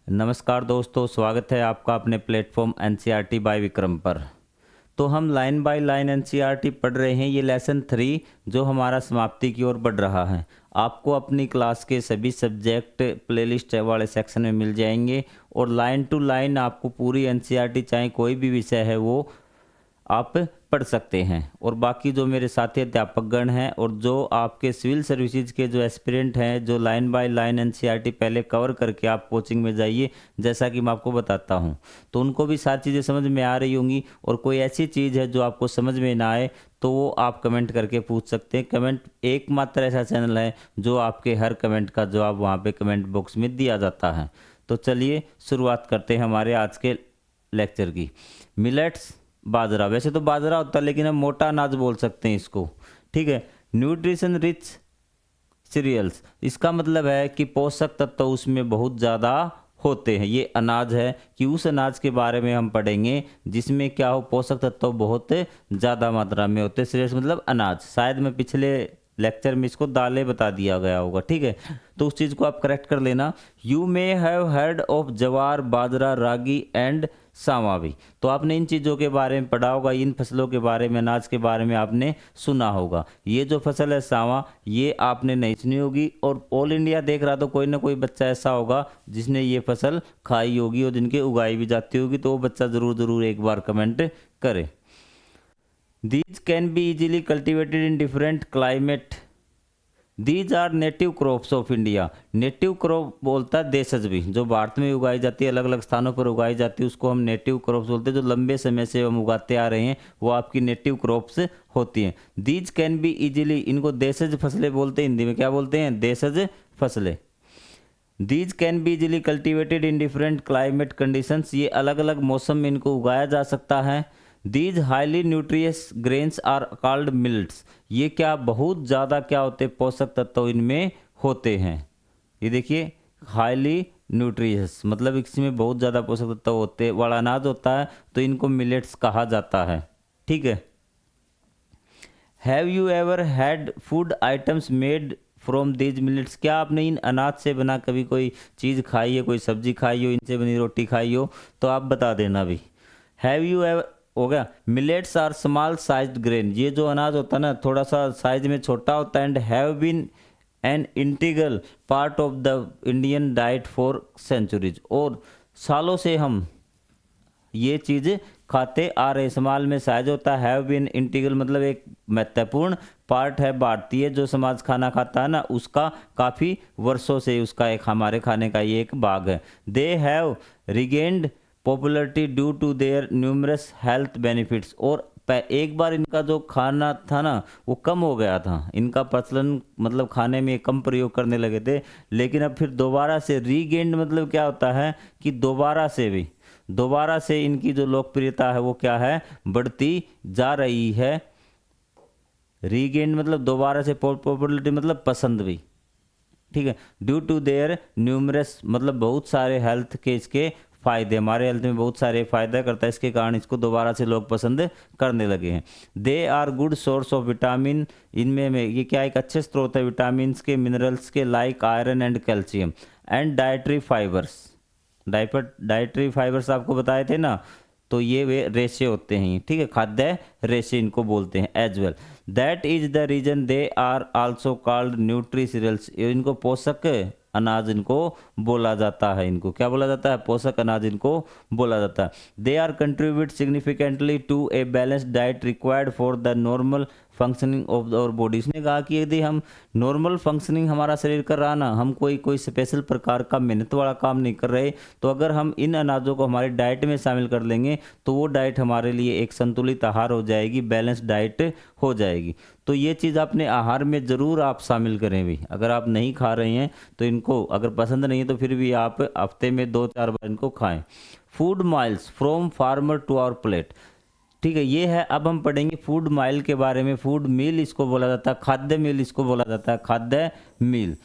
नमस्कार दोस्तों, स्वागत है आपका अपने प्लेटफॉर्म एनसीईआरटी बाय विक्रम पर। तो हम लाइन बाय लाइन एनसीईआरटी पढ़ रहे हैं। ये लेसन 3 जो हमारा समाप्ति की ओर बढ़ रहा है। आपको अपनी क्लास के सभी सब्जेक्ट प्लेलिस्ट वाले सेक्शन में मिल जाएंगे और लाइन टू लाइन आपको पूरी एनसीईआरटी, चाहे कोई भी विषय है, वो आप पढ़ सकते हैं। और बाकी जो मेरे साथी अध्यापकगण हैं और जो आपके सिविल सर्विसेज के जो एस्पिरेंट हैं, जो लाइन बाय लाइन एनसीईआरटी पहले कवर करके आप कोचिंग में जाइए, जैसा कि मैं आपको बताता हूं, तो उनको भी सारी चीज़ें समझ में आ रही होंगी। और कोई ऐसी चीज़ है जो आपको समझ में ना आए तो वो आप कमेंट करके पूछ सकते हैं। कमेंट एकमात्र ऐसा चैनल है जो आपके हर कमेंट का जवाब वहाँ पे कमेंट बॉक्स में दिया जाता है। तो चलिए शुरुआत करते हैं हमारे आज के लेक्चर की। मिलेट्स, बाजरा, वैसे तो बाजरा होता है लेकिन हम मोटा अनाज बोल सकते हैं इसको, ठीक है। न्यूट्रिशन रिच सीरियल्स, इसका मतलब है कि पोषक तत्व उसमें बहुत ज़्यादा होते हैं। ये अनाज है कि उस अनाज के बारे में हम पढ़ेंगे जिसमें क्या हो, पोषक तत्व बहुत ज़्यादा मात्रा में होते हैं। सीरियल्स मतलब अनाज। शायद मैं पिछले लेक्चर में इसको दालें बता दिया गया होगा, ठीक है, तो उस चीज़ को आप करेक्ट कर लेना। You may have heard of जवार, बाजरा, रागी एंड सावा भी। तो आपने इन चीज़ों के बारे में पढ़ा होगा, इन फसलों के बारे में, अनाज के बारे में आपने सुना होगा। ये जो फसल है सावा, ये आपने नहीं सुनी होगी। और ऑल इंडिया देख रहा तो कोई ना कोई बच्चा ऐसा होगा जिसने ये फसल खाई होगी और जिनके उगाई भी जाती होगी, तो वो बच्चा ज़रूर एक बार कमेंट करे। These can be easily cultivated in different climate. These are native crops of India. Native crop बोलता है देशज भी, जो भारत में उगाई जाती है, अलग अलग स्थानों पर उगाई जाती है, उसको हम नेटिव क्रॉप्स बोलते हैं। जो लंबे समय से हम उगाते आ रहे हैं वो आपकी नेटिव क्रॉप्स होती हैं। दीज कैन बी इजीली, इनको देशज फसलें बोलते हैं। हिंदी में क्या बोलते हैं? देशज फसलें। These can be easily cultivated in different climate conditions, ये अलग अलग मौसम में इनको उगाया जा सकता है। These highly nutritious grains are called millets, ये क्या बहुत ज़्यादा क्या होते हैं, पोषक तत्व इनमें होते हैं। ये देखिए, हाईली न्यूट्रियस मतलब इसमें बहुत ज़्यादा पोषक तत्व होते वाला अनाज होता है, तो इनको मिलेट्स कहा जाता है, ठीक है। Have you ever had food items made from these millets, क्या आपने इन अनाज से बना कभी कोई चीज़ खाई है, कोई सब्जी खाई हो, इनसे बनी रोटी खाई हो, तो आप बता देना भी। हैव यू एवर हो गया। Millets are small sized grain, ये जो अनाज होता है ना, थोड़ा सा साइज में छोटा होता है। And have been an integral part of the Indian diet for centuries, और सालों से हम ये चीज़ खाते आ रहे। स्मॉल में साइज होता है, हैव बीन इंटीग्रल मतलब एक महत्वपूर्ण पार्ट है भारतीय जो समाज खाना खाता है ना, उसका काफ़ी वर्षों से उसका एक हमारे खाने का ये एक भाग है। They have regained popularity due to their numerous health benefits, और एक बार इनका जो खाना था ना वो कम हो गया था, इनका प्रचलन मतलब खाने में कम प्रयोग करने लगे थे, लेकिन अब फिर दोबारा से रीगेंड मतलब क्या होता है कि दोबारा से इनकी जो लोकप्रियता है वो क्या है, बढ़ती जा रही है। रीगेंड मतलब दोबारा से, पॉपुलरिटी मतलब पसंद भी, ठीक है। ड्यू टू देयर न्यूमरस मतलब बहुत सारे हेल्थ के इसके फायदे, हमारे हेल्थ में बहुत सारे फायदा करता है, इसके कारण इसको दोबारा से लोग पसंद करने लगे हैं। They are good source of vitamin, इनमें ये क्या एक अच्छे स्रोत है विटामिन के, मिनरल्स के, like iron and calcium. And dietary fibres, dietary fibres आपको बताए थे ना, तो ये वे रेशे होते हैं, ठीक है, खाद्य रेशे इनको बोलते हैं as well. That is the reason they are also called nutri cereals, इनको पोषक अनाज इनको बोला जाता है। इनको क्या बोला जाता है? पोषक अनाज इनको बोला जाता है। They are contribute significantly to a balanced diet required for the normal functioning of our body. इसने कहा कि यदि हम नॉर्मल फंक्शनिंग हमारा शरीर कर रहा ना, हम कोई स्पेशल प्रकार का मेहनत वाला काम नहीं कर रहे, तो अगर हम इन अनाजों को हमारी डाइट में शामिल कर लेंगे तो वो डाइट हमारे लिए एक संतुलित आहार हो जाएगी, बैलेंस डाइट हो जाएगी। तो ये चीज़ अपने आहार में ज़रूर आप शामिल करें भी। अगर आप नहीं खा रहे हैं तो इनको, अगर पसंद नहीं है तो फिर भी आप हफ्ते में 2-4 बार इनको खाएं। Food miles from farmer to our plate, ठीक है, ये है। अब हम पढ़ेंगे फूड माइल के बारे में। फूड मील इसको बोला जाता है, खाद्य मील इसको बोला जाता है, खाद्य मील।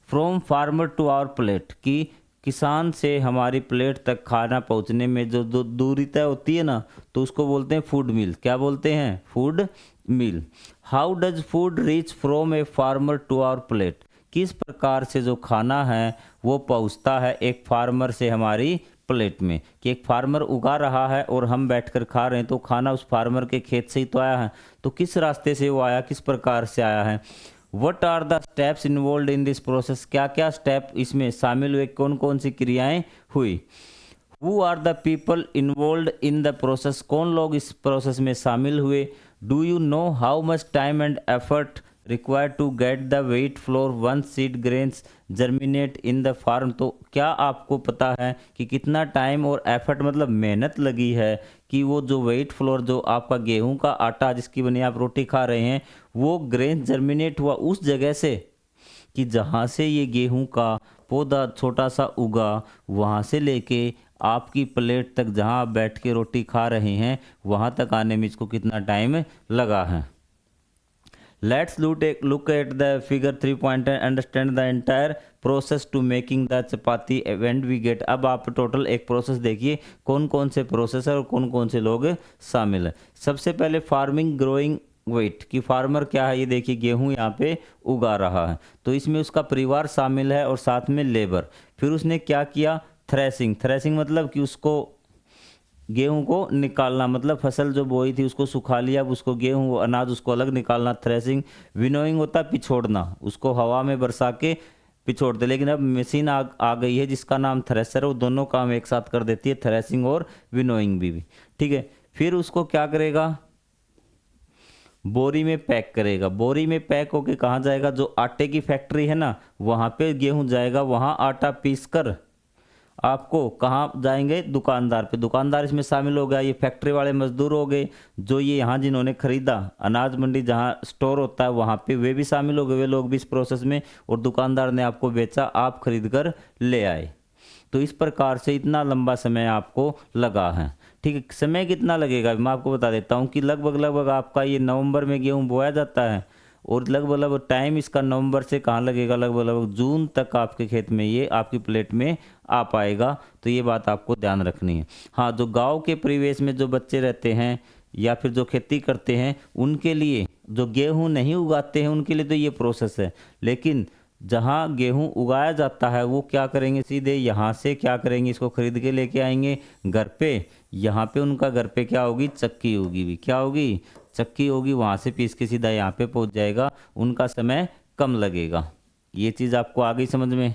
From farmer to our plate, की किसान से हमारी प्लेट तक खाना पहुंचने में जो दूरी तय होती है ना, तो उसको बोलते हैं फूड मील। क्या बोलते हैं? Food mile. How does food reach from a farmer to our plate, किस प्रकार से जो खाना है वो पहुंचता है एक फार्मर से हमारी प्लेट में, कि एक फार्मर उगा रहा है और हम बैठकर खा रहे हैं, तो खाना उस फार्मर के खेत से ही तो आया है, तो किस रास्ते से वो आया, किस प्रकार से आया है। What are the steps involve in this process, क्या क्या स्टेप इसमें शामिल हुए, कौन कौन सी क्रियाएं हुई। Who are the people involve in the process, कौन लोग इस प्रोसेस में शामिल हुए। Do you know how much time and effort required to get the wheat flour one seed grains germinate in the farm, तो क्या आपको पता है कि कितना टाइम और एफर्ट मतलब मेहनत लगी है कि वो जो वेट फ्लोर, जो आपका गेहूं का आटा जिसकी बनी आप रोटी खा रहे हैं, वो ग्रेन जर्मिनेट हुआ उस जगह से कि जहाँ से ये गेहूं का पौधा छोटा सा उगा, वहाँ से लेके आपकी प्लेट तक जहाँ आप बैठ के रोटी खा रहे हैं वहाँ तक आने में इसको कितना टाइम लगा है। Let's look at the figure 3 point and understand the entire process to making the chapati when we get. अब आप टोटल एक प्रोसेस देखिए, कौन कौन से प्रोसेस है और कौन कौन से लोग शामिल है। सबसे पहले फार्मिंग ग्रोइंग वेट, कि फार्मर क्या है, ये देखिए गेहूं यहाँ पे उगा रहा है, तो इसमें उसका परिवार शामिल है और साथ में लेबर। फिर उसने क्या किया, थ्रेसिंग, थ्रेसिंग मतलब कि उसको गेहूं को निकालना, मतलब फसल जो बोई थी उसको सुखा लिया, अब उसको गेहूं अनाज उसको अलग निकालना, थ्रेसिंग। विनोइंग होता है पिछोड़ना, उसको हवा में बरसा के पिछोड़ते, लेकिन अब मशीन आ गई है जिसका नाम थ्रेसर है, वो दोनों काम एक साथ कर देती है, थ्रेसिंग और विनोइंग भी। ठीक है, फिर उसको क्या करेगा, बोरी में पैक करेगा। बोरी में पैक होके कहाँ जाएगा, जो आटे की फैक्ट्री है ना वहाँ पे गेहूं जाएगा, वहाँ आटा पीस कर आपको कहाँ जाएंगे, दुकानदार पे। दुकानदार इसमें शामिल हो गया, ये फैक्ट्री वाले मजदूर हो गए, जो ये यहाँ जिन्होंने खरीदा, अनाज मंडी जहाँ स्टोर होता है वहाँ पे वे भी शामिल हो गए, वे लोग भी इस प्रोसेस में, और दुकानदार ने आपको बेचा, आप खरीद कर ले आए। तो इस प्रकार से इतना लंबा समय आपको लगा है। ठीक है, समय कितना लगेगा मैं आपको बता देता हूँ कि लगभग आपका ये नवंबर में गेहूँ बोया जाता है, और लगभग टाइम इसका नवंबर से कहाँ लगेगा, लगभग जून तक आपके खेत में ये आपकी प्लेट में आ पाएगा। तो ये बात आपको ध्यान रखनी है। हाँ, जो गांव के परिवेश में जो बच्चे रहते हैं या फिर जो खेती करते हैं उनके लिए, जो गेहूँ नहीं उगाते हैं उनके लिए तो ये प्रोसेस है, लेकिन जहाँ गेहूँ उगाया जाता है वो क्या करेंगे, सीधे यहाँ से क्या करेंगे, इसको खरीद के लेके आएंगे घर पे। यहाँ पे उनका घर पे क्या होगी, चक्की होगी, भी क्या होगी, चक्की होगी, वहाँ से पीस के सीधा यहाँ पे पहुँच जाएगा, उनका समय कम लगेगा। ये चीज़ आपको आ गई समझ में।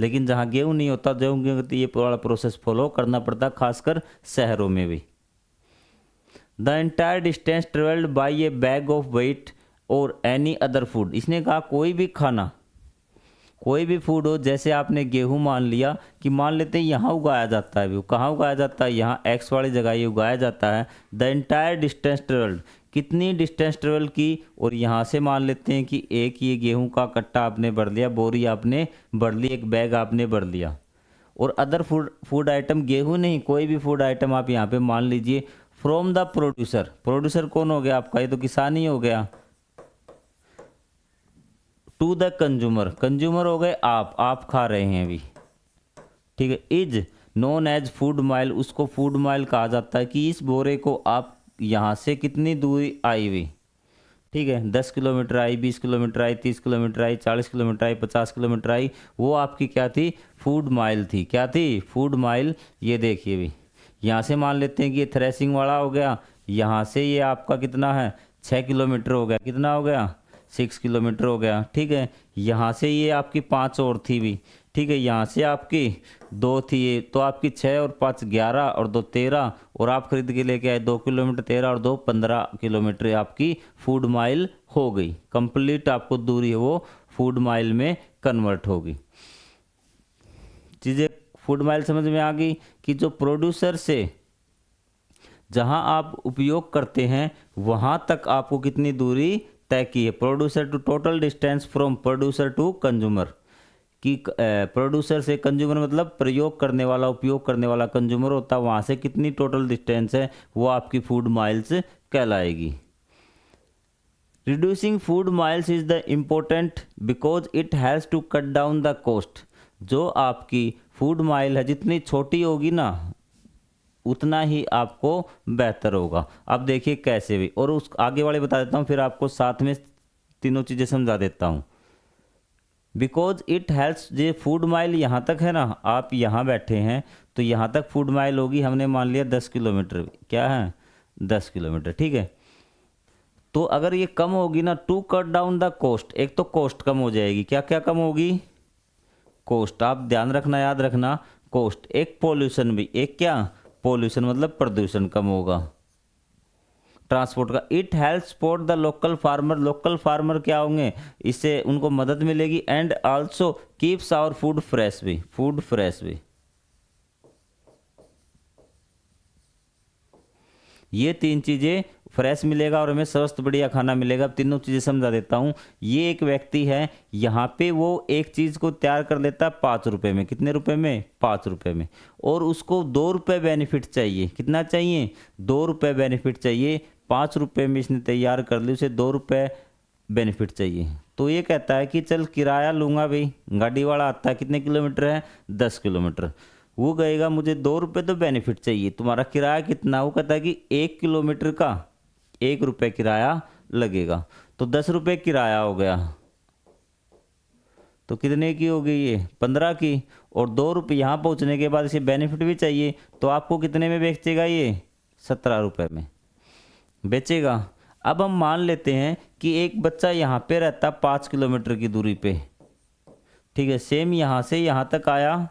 लेकिन जहाँ गेहूँ नहीं होता, गेहूँ होती, ये पूरा प्रोसेस फॉलो करना पड़ता, खासकर शहरों में भी। The entire distance travelled by a bag of wheat और एनी अदर फूड, इसने कहा कोई भी खाना, कोई भी फूड हो, जैसे आपने गेहूं मान लिया कि मान लेते हैं यहाँ उगाया जाता है, वो कहाँ उगाया जाता है, यहाँ एक्स वाली जगह ये उगाया जाता है। द एंटायर डिस्टेंस ट्रेवल्ड, कितनी डिस्टेंस ट्रेवल की, और यहाँ से मान लेते हैं कि एक ये गेहूं का कट्टा आपने भर लिया, बोरी आपने भर ली, एक बैग आपने भर लिया। और अदर फूड आइटम, गेहूं नहीं कोई भी फूड आइटम आप यहाँ पे मान लीजिए, फ्रॉम द प्रोड्यूसर, प्रोड्यूसर कौन हो गया आपका, ये तो किसान ही हो गया, टू द कंज्यूमर, कंज्यूमर हो गए आप खा रहे हैं अभी। ठीक है, is known as food mile, उसको फूड माइल कहा जाता है कि इस बोरे को आप यहाँ से कितनी दूरी आई हुई। ठीक है, 10 kilometre I, 20 kilometre I, 30 kilometre I, 40 kilometre I, 50 kilometre I, वो आपकी क्या थी, फूड माइल थी। क्या थी, फूड माइल। ये देखिए भी, यहाँ से मान लेते हैं कि ये थ्रेसिंग वाला हो गया, यहाँ से ये आपका कितना है, 6 किलोमीटर हो गया, कितना हो गया, 6 किलोमीटर हो गया। ठीक है, यहाँ से ये आपकी 5 और थी भी। ठीक है, यहाँ से आपकी 2 थी, ये तो आपकी 6 और 5 11 और 2 13, और आप खरीद के लेके आए 2 किलोमीटर, 13 और 2 15 किलोमीटर आपकी फूड माइल हो गई। कंप्लीट आपको दूरी है वो फूड माइल में कन्वर्ट होगी। चीज़ें फूड माइल समझ में आ गई कि जो प्रोड्यूसर से जहाँ आप उपयोग करते हैं वहाँ तक आपको कितनी दूरी तय की है। Producer to total distance from producer to consumer, कि प्रोड्यूसर से कंज्यूमर मतलब प्रयोग करने वाला, उपयोग करने वाला कंज्यूमर होता है, वहाँ से कितनी टोटल डिस्टेंस है वो आपकी फूड माइल्स कहलाएगी। Reducing food miles is the important because it has to cut down the cost. जो आपकी फूड माइल है जितनी छोटी होगी ना उतना ही आपको बेहतर होगा। अब देखिए कैसे भी, और उस आगे वाले बता देता हूँ, फिर आपको साथ में तीनों चीज़ें समझा देता हूँ। Because it helps. ये फूड माइल यहाँ तक है ना, आप यहाँ बैठे हैं तो यहाँ तक फूड माइल होगी, हमने मान लिया 10 किलोमीटर, क्या है 10 किलोमीटर, ठीक है। तो अगर ये कम होगी ना, to cut down the cost, एक तो कॉस्ट कम हो जाएगी, क्या क्या कम होगी, कॉस्ट, आप ध्यान रखना, याद रखना, कॉस्ट, एक पोल्यूशन भी, एक क्या पोल्यूशन मतलब प्रदूषण कम होगा ट्रांसपोर्ट का। It help support the local farmer, local farmer क्या होंगे, इससे उनको मदद मिलेगी। And also keeps our food fresh भी, फूड फ्रेश भी। ये तीन चीज़ें, फ्रेश मिलेगा और हमें स्वस्थ बढ़िया खाना मिलेगा। अब तीनों चीज़ें समझा देता हूँ। ये एक व्यक्ति है, यहाँ पे वो एक चीज़ को तैयार कर लेता है 5 रुपये में, कितने रुपए में, 5 रुपये में, और उसको 2 रुपये बेनिफिट चाहिए, कितना चाहिए, 2 रुपये बेनिफिट चाहिए। 5 रुपये में इसने तैयार कर ली, उसे 2 रुपये बेनिफिट चाहिए। तो ये कहता है कि चल किराया लूँगा भाई, गाड़ी वाला आता है, कितने किलोमीटर है, 10 किलोमीटर, वो कहेगा मुझे 2 रुपये तो बेनिफिट चाहिए, तुम्हारा किराया कितना, वो कहता है कि 1 किलोमीटर का 1 रुपये किराया लगेगा, तो 10 रुपये किराया हो गया, तो कितने की हो गई ये, 15 की, और 2 रुपये यहाँ पहुँचने के बाद इसे बेनिफिट भी चाहिए, तो आपको कितने में बेचेगा ये, 17 रुपये में बेचेगा। अब हम मान लेते हैं कि एक बच्चा यहाँ पे रहता 5 किलोमीटर की दूरी पे, ठीक है, सेम यहाँ से यहाँ तक आया,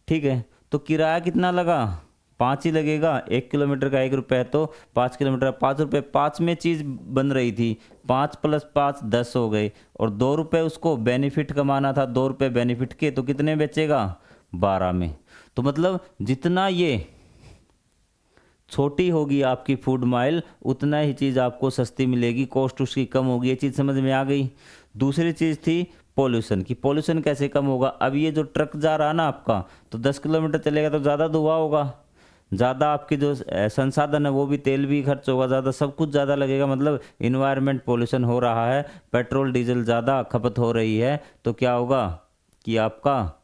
ठीक है, तो किराया कितना लगा, 5 ही लगेगा, 1 किलोमीटर का 1 रुपये है, तो 5 किलोमीटर 5 रुपये, 5 में चीज़ बन रही थी, 5 + 5 10 हो गए, और 2 रुपये उसको बेनिफिट कमाना था, 2 रुपये बेनिफिट के, तो कितने बेचेगा, 12 में। तो मतलब जितना ये छोटी होगी आपकी फूड माइल, उतना ही चीज़ आपको सस्ती मिलेगी, कॉस्ट उसकी कम होगी। ये चीज़ समझ में आ गई। दूसरी चीज़ थी पोल्यूशन की, पोल्यूशन कैसे कम होगा। अब ये जो ट्रक जा रहा है ना आपका, तो 10 किलोमीटर चलेगा तो ज़्यादा धुआं होगा, ज़्यादा आपकी जो संसाधन है वो भी, तेल भी खर्च होगा ज़्यादा, सब कुछ ज़्यादा लगेगा, मतलब इन्वायरमेंट पोल्यूशन हो रहा है, पेट्रोल डीजल ज़्यादा खपत हो रही है, तो क्या होगा कि आपका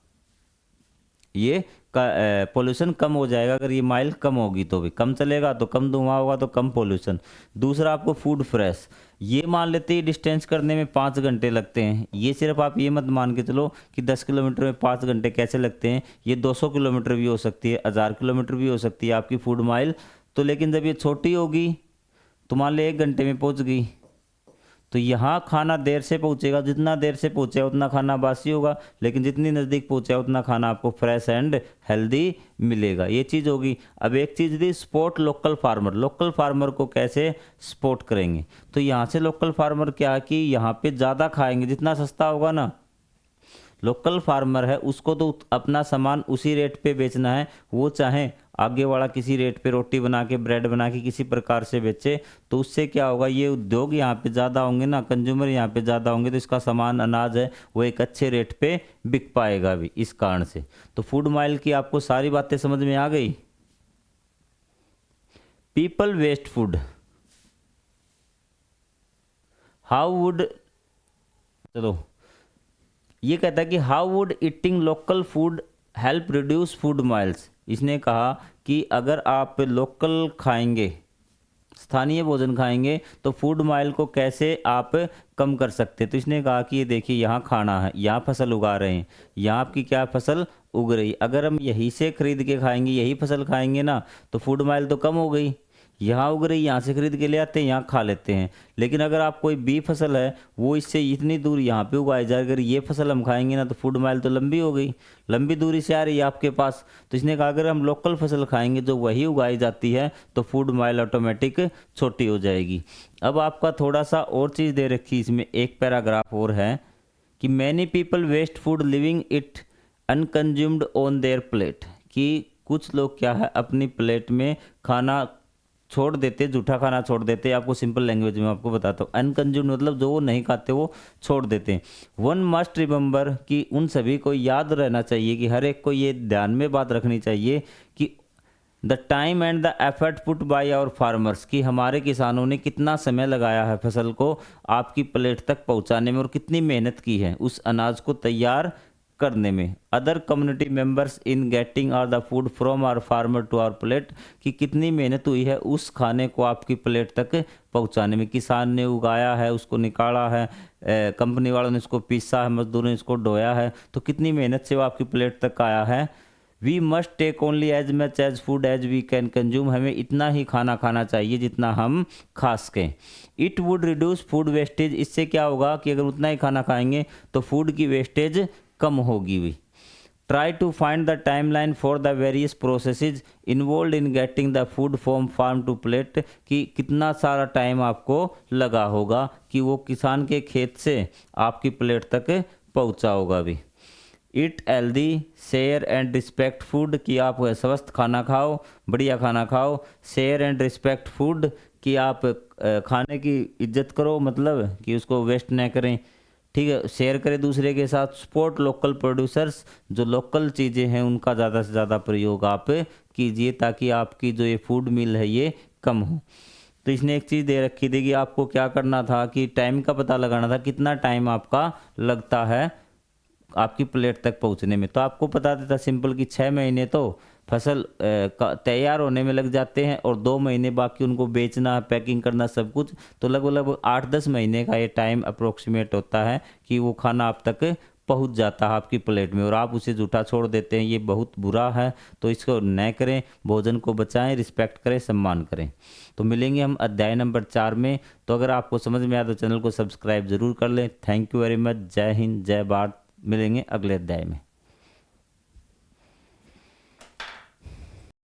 ये पोल्यूशन कम हो जाएगा। अगर ये माइल कम होगी तो भी कम चलेगा, तो कम धुआं होगा तो कम पोल्यूशन। दूसरा आपको फूड फ्रेश, ये मान लेते हैं डिस्टेंस करने में 5 घंटे लगते हैं, ये सिर्फ आप ये मत मान के चलो कि 10 किलोमीटर में 5 घंटे कैसे लगते हैं, ये 200 किलोमीटर भी हो सकती है, 1000 किलोमीटर भी हो सकती है आपकी फूड माइल। तो लेकिन जब ये छोटी होगी तो मान ले 1 घंटे में पहुँच गई, तो यहाँ खाना देर से पहुँचेगा, जितना देर से पहुँचेगा उतना खाना बासी होगा, लेकिन जितनी नज़दीक पहुँचेगा उतना खाना आपको फ्रेश एंड हेल्दी मिलेगा। ये चीज़ होगी। अब एक चीज़ थी support local farmer, local farmer को कैसे सपोर्ट करेंगे, तो यहाँ से लोकल फार्मर क्या कि यहाँ पे ज़्यादा खाएंगे, जितना सस्ता होगा ना, लोकल फार्मर है उसको तो अपना सामान उसी रेट पे बेचना है, वो चाहे आगे वाला किसी रेट पे रोटी बना के ब्रेड बना के किसी प्रकार से बेचे, तो उससे क्या होगा, ये उद्योग यहाँ पे ज़्यादा होंगे ना, कंज्यूमर यहाँ पे ज़्यादा होंगे, तो इसका सामान अनाज है वो एक अच्छे रेट पे बिक पाएगा भी इस कारण से। तो फूड माइल की आपको सारी बातें समझ में आ गई। People waste food, how would, चलो ये कहता है कि how would eating local food help reduce food miles. इसने कहा कि अगर आप लोकल खाएंगे, स्थानीय भोजन खाएंगे, तो फूड माइल को कैसे आप कम कर सकते हैं। तो इसने कहा कि ये देखिए यहाँ खाना है, यहाँ फसल उगा रहे हैं, यहाँ आपकी क्या फसल उग रही, अगर हम यहीं से खरीद के खाएंगे, यही फसल खाएंगे ना, तो फूड माइल तो कम हो गई, यहाँ उग रही यहाँ से खरीद के ले आते हैं, यहाँ खा लेते हैं। लेकिन अगर आप कोई बी फसल है वो इससे इतनी दूर यहाँ पे उगाई जाए, अगर ये फसल हम खाएंगे ना, तो फूड माइल तो लंबी हो गई, लंबी दूरी से आ रही है आपके पास। तो इसने कहा अगर हम लोकल फसल खाएंगे जो वही उगाई जाती है, तो फूड माइल ऑटोमेटिक छोटी हो जाएगी। अब आपका थोड़ा सा और चीज़ दे रखी इसमें, एक पैराग्राफ और है कि many people waste food leaving it unconsumed on their plate, कि कुछ लोग क्या है अपनी प्लेट में खाना छोड़ देते, जूठा खाना छोड़ देते। आपको सिंपल लैंग्वेज में आपको बताता हूँ, अनकंज्यूम्ड मतलब जो वो नहीं खाते वो छोड़ देते हैं। वन मस्ट रिमेंबर, कि उन सभी को याद रहना चाहिए, कि हर एक को ये ध्यान में बात रखनी चाहिए कि the time and the effort put by our farmers, कि हमारे किसानों ने कितना समय लगाया है फसल को आपकी प्लेट तक पहुँचाने में, और कितनी मेहनत की है उस अनाज को तैयार करने में। Other community members in getting are the food from our farmer to our plate, कि कितनी मेहनत हुई है उस खाने को आपकी प्लेट तक पहुंचाने में। किसान ने उगाया है, उसको निकाला है, कंपनी वालों ने इसको पीसा है, मजदूरों ने इसको ढोया है, तो कितनी मेहनत से वो आपकी प्लेट तक आया है। We must take only as much as food as we can consume, हमें इतना ही खाना खाना चाहिए जितना हम खा सकें। It would reduce food wastage, इससे क्या होगा कि अगर उतना ही खाना खाएंगे तो फूड की वेस्टेज कम होगी भी। Try to find the time line for the various processes involve in getting the food from farm to plate, कि कितना सारा टाइम आपको लगा होगा कि वो किसान के खेत से आपकी प्लेट तक पहुंचा होगा भी। Eat healthy, share and respect food, कि आप स्वस्थ खाना खाओ, बढ़िया खाना खाओ। शेयर एंड रिस्पेक्ट फूड, कि आप खाने की इज्जत करो, मतलब कि उसको वेस्ट ना करें, ठीक है, शेयर करें दूसरे के साथ। सपोर्ट लोकल प्रोड्यूसर्स, जो लोकल चीज़ें हैं उनका ज़्यादा से ज़्यादा प्रयोग आप कीजिए, ताकि आपकी जो ये फूड मिल है ये कम हो। तो इसने एक चीज़ दे रखी थी कि आपको क्या करना था कि टाइम का पता लगाना था, कितना टाइम आपका लगता है आपकी प्लेट तक पहुंचने में। तो आपको बता देता सिंपल कि 6 महीने तो फसल तैयार होने में लग जाते हैं, और 2 महीने बाकी उनको बेचना, पैकिंग करना, सब कुछ। तो लगभग 8-10 महीने का ये टाइम अप्रोक्सीमेट होता है कि वो खाना आप तक पहुंच जाता है आपकी प्लेट में, और आप उसे जूठा छोड़ देते हैं। ये बहुत बुरा है, तो इसको न करें, भोजन को बचाएं, रिस्पेक्ट करें, सम्मान करें। तो मिलेंगे हम अध्याय नंबर 4 में। तो अगर आपको समझ में आया तो चैनल को सब्सक्राइब जरूर कर लें। Thank you very much. जय हिंद, जय भारत। मिलेंगे अगले अध्याय में।